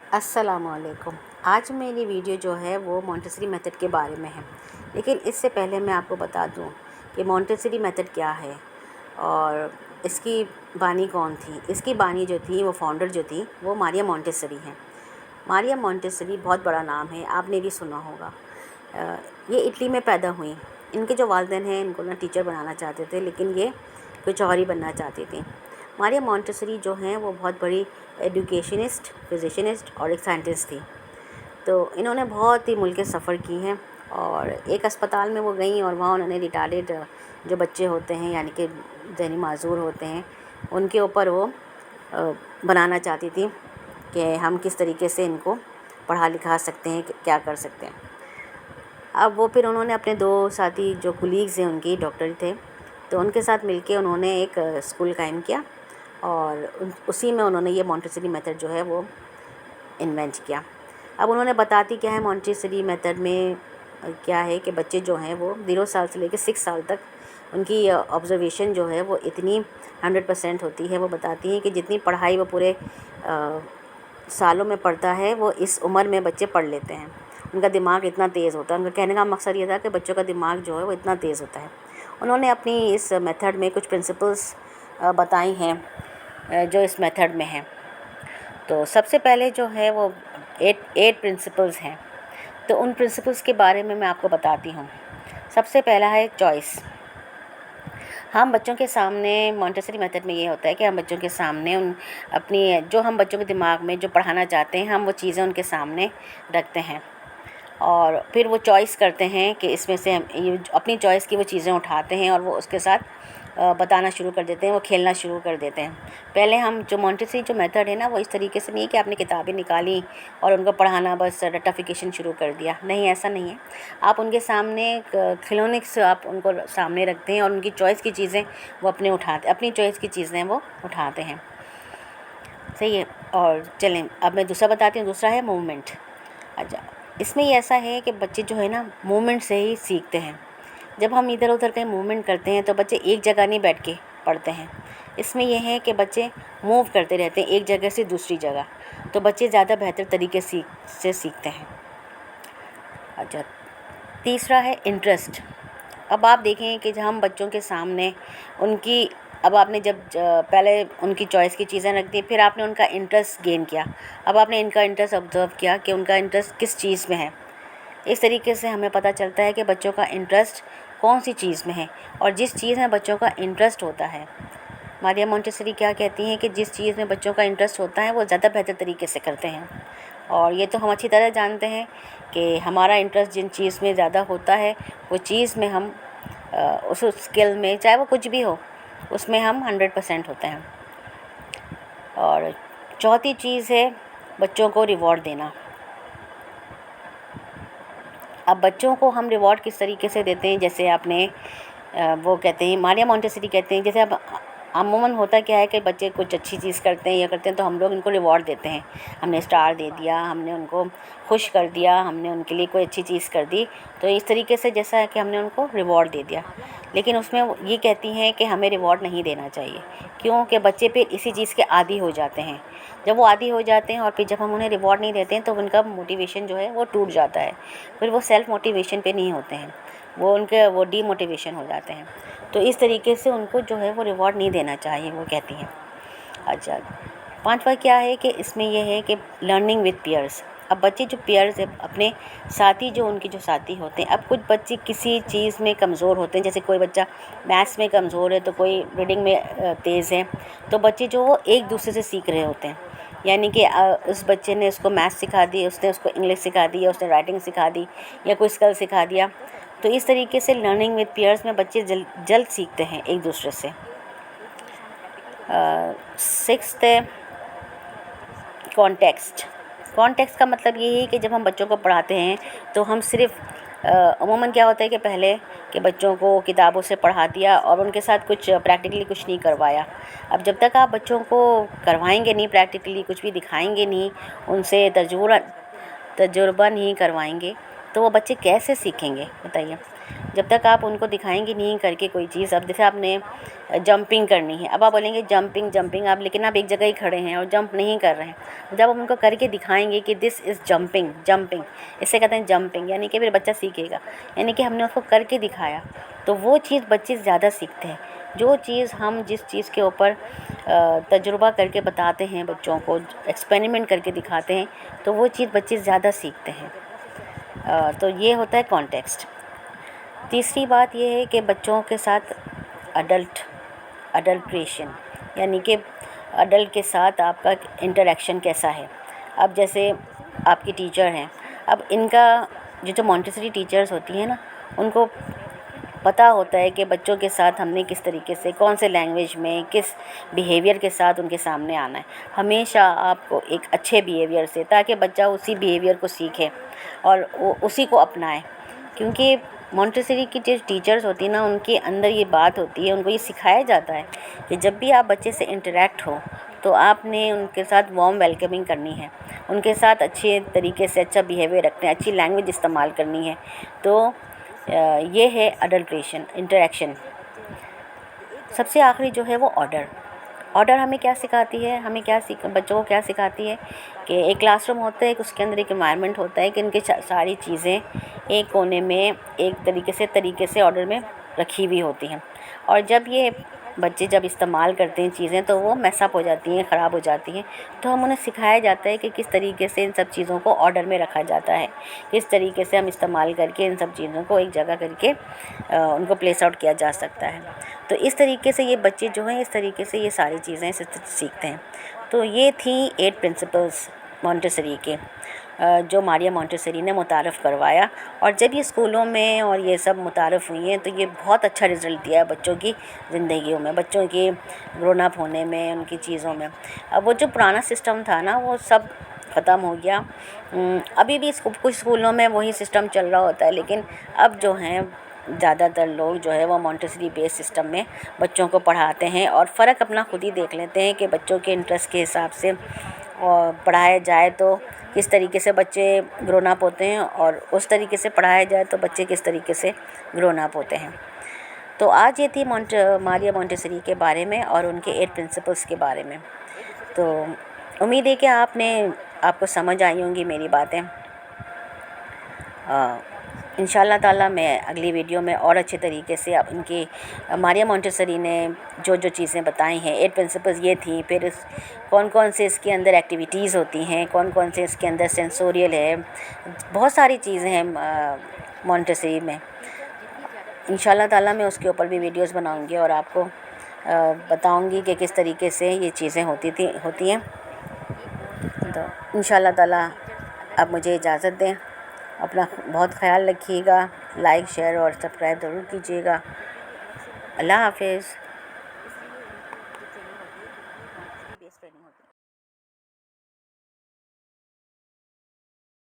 अस्सलामुअलैकुम। आज मेरी वीडियो जो है वो मॉन्टेसरी मेथड के बारे में है, लेकिन इससे पहले मैं आपको बता दूं कि मॉन्टेसरी मेथड क्या है और इसकी बानी कौन थी। इसकी बानी जो थी, वो फाउंडर जो थी, वो मारिया मॉन्टेसरी हैं। मारिया मॉन्टेसरी बहुत बड़ा नाम है, आपने भी सुना होगा। ये इटली में पैदा हुई। इनके जो वालिदैन हैं, इनको ना टीचर बनाना चाहते थे, लेकिन ये कुछ और ही बनना चाहती थी। मारिया मॉन्टेसरी जो हैं वो बहुत बड़ी एजुकेशनिस्ट, फिजिशनिस्ट और एक साइंटिस्ट थी। तो इन्होंने बहुत ही मुल्कें सफ़र की हैं और एक अस्पताल में वो गई और वहाँ उन्होंने रिटार्डेड जो बच्चे होते हैं, यानी कि ज़हनी माजूर होते हैं, उनके ऊपर वो बनाना चाहती थी कि हम किस तरीके से इनको पढ़ा लिखा सकते हैं, क्या कर सकते हैं। अब वो फिर उन्होंने अपने दो साथी जो कुलीग्स हैं, उनके डॉक्टर थे, तो उनके साथ मिलके उन्होंने एक स्कूल कायम किया और उसी में उन्होंने ये मॉन्टेसरी मेथड जो है वो इन्वेंट किया। अब उन्होंने बताती क्या है मॉन्टेसरी मेथड में, क्या है कि बच्चे जो हैं वो 0 साल से लेकर 6 साल तक उनकी ऑब्ज़र्वेशन जो है वो इतनी 100% होती है। वो बताती हैं कि जितनी पढ़ाई वो पूरे सालों में पढ़ता है, वो इस उम्र में बच्चे पढ़ लेते हैं। उनका दिमाग इतना तेज़ होता है। उनका कहने का मकसद ये था कि बच्चों का दिमाग जो है वो इतना तेज़ होता है। उन्होंने अपनी इस मेथड में कुछ प्रिंसिपल्स बताई हैं जो इस मेथड में हैं। तो सबसे पहले जो है वो 8 प्रिंसिपल्स हैं। तो उन प्रिंसिपल्स के बारे में मैं आपको बताती हूँ। सबसे पहला है चॉइस। हम बच्चों के सामने मॉन्टेसरी मेथड में ये होता है कि हम बच्चों के सामने अपनी जो हम बच्चों के दिमाग में जो पढ़ाना चाहते हैं, हम वो चीज़ें उनके सामने रखते हैं और फिर वो चॉइस करते हैं कि इसमें से हम ये अपनी चॉइस की वो चीज़ें उठाते हैं और वो उसके साथ बताना शुरू कर देते हैं, वो खेलना शुरू कर देते हैं। पहले हम जो मॉन्टेसरी जो मेथड है ना, वो इस तरीके से नहीं है कि आपने किताबें निकाली और उनको पढ़ाना बस रट्टाफिकेशन शुरू कर दिया। नहीं, ऐसा नहीं है। आप उनके सामने खिलौने से आप उनको सामने रखते हैं और उनकी चॉइस की चीज़ें वो अपनी चॉइस की चीज़ें वो उठाते हैं। सही है। और चलें, अब मैं दूसरा बताती हूँ। दूसरा है मूवमेंट। अच्छा, इसमें ये ऐसा है कि बच्चे जो है ना, मूवमेंट से ही सीखते हैं। जब हम इधर उधर कहीं मूवमेंट करते हैं तो बच्चे एक जगह नहीं बैठ के पढ़ते हैं। इसमें यह है कि बच्चे मूव करते रहते हैं एक जगह से दूसरी जगह, तो बच्चे ज़्यादा बेहतर तरीके से सीखते हैं। अच्छा, तीसरा है इंटरेस्ट। अब आप देखें कि जब हम बच्चों के सामने उनकी अब आपने जब पहले उनकी चॉइस की चीज़ें रख दी, फिर आपने उनका इंटरेस्ट गेन किया। अब आपने इनका इंटरेस्ट ऑब्ज़र्व किया कि उनका इंटरेस्ट किस चीज़ में है। इस तरीके से हमें पता चलता है कि बच्चों का इंटरेस्ट कौन सी चीज़ में है। और जिस चीज़ में बच्चों का इंटरेस्ट होता है, मारिया मॉन्टेसरी क्या कहती हैं कि जिस चीज़ में बच्चों का इंटरेस्ट होता है वो ज़्यादा बेहतर तरीके से करते हैं। और ये तो हम अच्छी तरह जानते हैं कि हमारा इंटरेस्ट जिन चीज़ में ज़्यादा होता है, वो चीज़ में हम उस स्किल में, चाहे वो कुछ भी हो, उसमें हम 100% होते हैं। और चौथी चीज़ है बच्चों को रिवॉर्ड देना। अब बच्चों को हम रिवॉर्ड किस तरीके से देते हैं, जैसे आपने वो कहते हैं, मारिया मॉन्टेसरी कहते हैं, जैसे अब अमूमन होता क्या है कि बच्चे कुछ अच्छी चीज़ करते हैं या करते हैं तो हम लोग इनको रिवॉर्ड देते हैं। हमने स्टार दे दिया, हमने उनको खुश कर दिया, हमने उनके लिए कोई अच्छी चीज़ कर दी, तो इस तरीके से जैसा है कि हमने उनको रिवॉर्ड दे दिया। लेकिन उसमें ये कहती हैं कि हमें रिवॉर्ड नहीं देना चाहिए, क्योंकि बच्चे फिर इसी चीज़ के आदी हो जाते हैं। जब वो आदी हो जाते हैं और फिर जब हम उन्हें रिवॉर्ड नहीं देते हैं तो उनका मोटिवेशन जो है वो टूट जाता है। फिर वो सेल्फ़ मोटिवेशन पे नहीं होते हैं, वो डीमोटिवेशन हो जाते हैं। तो इस तरीके से उनको जो है वो रिवॉर्ड नहीं देना चाहिए, वो कहती हैं। अच्छा, पांचवा क्या है कि इसमें यह है कि लर्निंग विद पीयर्स। अब बच्चे जो पीयर्स है, अपने साथी, जो उनके जो साथी होते हैं, अब कुछ बच्चे किसी चीज़ में कमज़ोर होते हैं, जैसे कोई बच्चा मैथ्स में कमज़ोर है तो कोई रीडिंग में तेज़ है, तो बच्चे जो वो एक दूसरे से सीख रहे होते हैं। यानी कि उस बच्चे ने उसको मैथ्स सिखा दी, उसने उसको इंग्लिश सिखा दी, या उसने राइटिंग सिखा दी, या कोई स्किल सिखा दिया। तो इस तरीके से लर्निंग विद पीयर्स में बच्चे जल्द सीखते हैं एक दूसरे से। सिक्स्थ है कॉन्टेक्स्ट। कॉन्टेक्स्ट का मतलब ये है कि जब हम बच्चों को पढ़ाते हैं तो हम सिर्फ अमूमन क्या होता है कि पहले के बच्चों को किताबों से पढ़ा दिया और उनके साथ कुछ प्रैक्टिकली कुछ नहीं करवाया। अब जब तक आप बच्चों को करवाएंगे नहीं, प्रैक्टिकली कुछ भी दिखाएंगे नहीं, उनसे तजुर्बा नहीं करवाएंगे, तो वो बच्चे कैसे सीखेंगे, बताइए। जब तक आप उनको दिखाएंगे नहीं करके कोई चीज़, अब जैसे आपने जंपिंग करनी है, अब आप बोलेंगे जंपिंग जंपिंग, आप लेकिन आप एक जगह ही खड़े हैं और जंप नहीं कर रहे हैं। जब आप उनको करके दिखाएंगे कि दिस इज़ जंपिंग, जंपिंग इसे कहते हैं जंपिंग, यानी कि फिर बच्चा सीखेगा, यानी कि हमने उसको करके दिखाया, तो वो चीज़ बच्चे ज़्यादा सीखते हैं। जो चीज़ हम जिस चीज़ के ऊपर तजुर्बा करके बताते हैं, बच्चों को एक्सपेरिमेंट करके दिखाते हैं, तो वो चीज़ बच्चे ज़्यादा सीखते हैं। तो ये होता है कॉन्टेक्स्ट। तीसरी बात ये है कि बच्चों के साथ अडल्ट्रेशन, यानी कि अडल्ट के साथ आपका इंटरेक्शन कैसा है। अब जैसे आपकी टीचर हैं, अब इनका जो मोंटेसरी टीचर्स होती हैं ना, उनको पता होता है कि बच्चों के साथ हमने किस तरीके से, कौन से लैंग्वेज में, किस बिहेवियर के साथ उनके सामने आना है। हमेशा आपको एक अच्छे बिहेवियर से, ताकि बच्चा उसी बिहेवियर को सीखे और वो उसी को अपनाए। क्योंकि मोंटेसरी की जो टीचर्स होती है ना, उनके अंदर ये बात होती है, उनको ये सिखाया जाता है कि जब भी आप बच्चे से इंटरेक्ट हो तो आपने उनके साथ वार्म वेलकमिंग करनी है, उनके साथ अच्छे तरीके से अच्छा बिहेवियर रखना है, अच्छी लैंग्वेज इस्तेमाल करनी है। तो ये है अडल्ट्रेशन, इंटरेक्शन। सबसे आखिरी जो है वो ऑर्डर हमें क्या सिखाती है, बच्चों को क्या सिखाती है कि एक क्लासरूम होता है, उसके अंदर एक एनवायरनमेंट होता है कि इनकी सारी चीज़ें एक कोने में एक तरीके से ऑर्डर में रखी हुई होती हैं। और जब ये बच्चे जब इस्तेमाल करते हैं चीज़ें, तो वो मैसअप हो जाती हैं, ख़राब हो जाती हैं। तो हम उन्हें सिखाया जाता है कि किस तरीके से इन सब चीज़ों को ऑर्डर में रखा जाता है, किस तरीके से हम इस्तेमाल करके इन सब चीज़ों को एक जगह करके उनको प्लेस आउट किया जा सकता है। तो इस तरीके से ये बच्चे जो हैं, इस तरीके से ये सारी चीज़ें सीखते हैं। तो ये थी 8 प्रिंसिपल्स मोंटेसरी के, जो मारिया मोंटेसरी ने मुतारफ़ करवाया। और जब ये स्कूलों में और ये सब मुतारफ़ हुई हैं, तो ये बहुत अच्छा रिज़ल्ट दिया है बच्चों की ज़िंदगियों में, बच्चों के ग्रोन अप होने में, उनकी चीज़ों में। अब वो जो पुराना सिस्टम था ना, वो सब ख़त्म हो गया। अभी भी कुछ स्कूलों में वही सिस्टम चल रहा होता है, लेकिन अब जो हैं ज़्यादातर लोग जो है वो मोंटेसरी बेस सिस्टम में बच्चों को पढ़ाते हैं। और फ़र्क अपना खुद ही देख लेते हैं कि बच्चों के इंटरेस्ट के हिसाब से पढ़ाया जाए तो किस तरीके से बच्चे ग्रोन अप होते हैं, और उस तरीके से पढ़ाया जाए तो बच्चे किस तरीके से ग्रोन अप होते हैं। तो आज ये थी मारिया मोंटेसरी के बारे में और उनके 8 प्रिंसिपल्स के बारे में। तो उम्मीद है कि आपको समझ आई होंगी मेरी बातें। इंशाल्लाह ताला मैं अगली वीडियो में और अच्छे तरीके से अब इनकी मारिया मोंटेसरी ने जो चीज़ें बताई हैं, 8 प्रिंसिपल्स ये थी, फिर कौन कौन से इसके अंदर एक्टिविटीज़ होती हैं, कौन कौन से इसके अंदर सेंसोरियल है, बहुत सारी चीज़ें हैं मोंटेसरी में। इंशाल्लाह ताला मैं उसके ऊपर भी वीडियोस बनाऊंगी और आपको बताऊंगी कि किस तरीके से ये चीज़ें होती हैं। तो इंशाल्लाह ताला अब मुझे इजाज़त दें। अपना बहुत ख्याल रखिएगा, लाइक शेयर और सब्सक्राइब ज़रूर कीजिएगा। अल्लाह हाफ़िज़।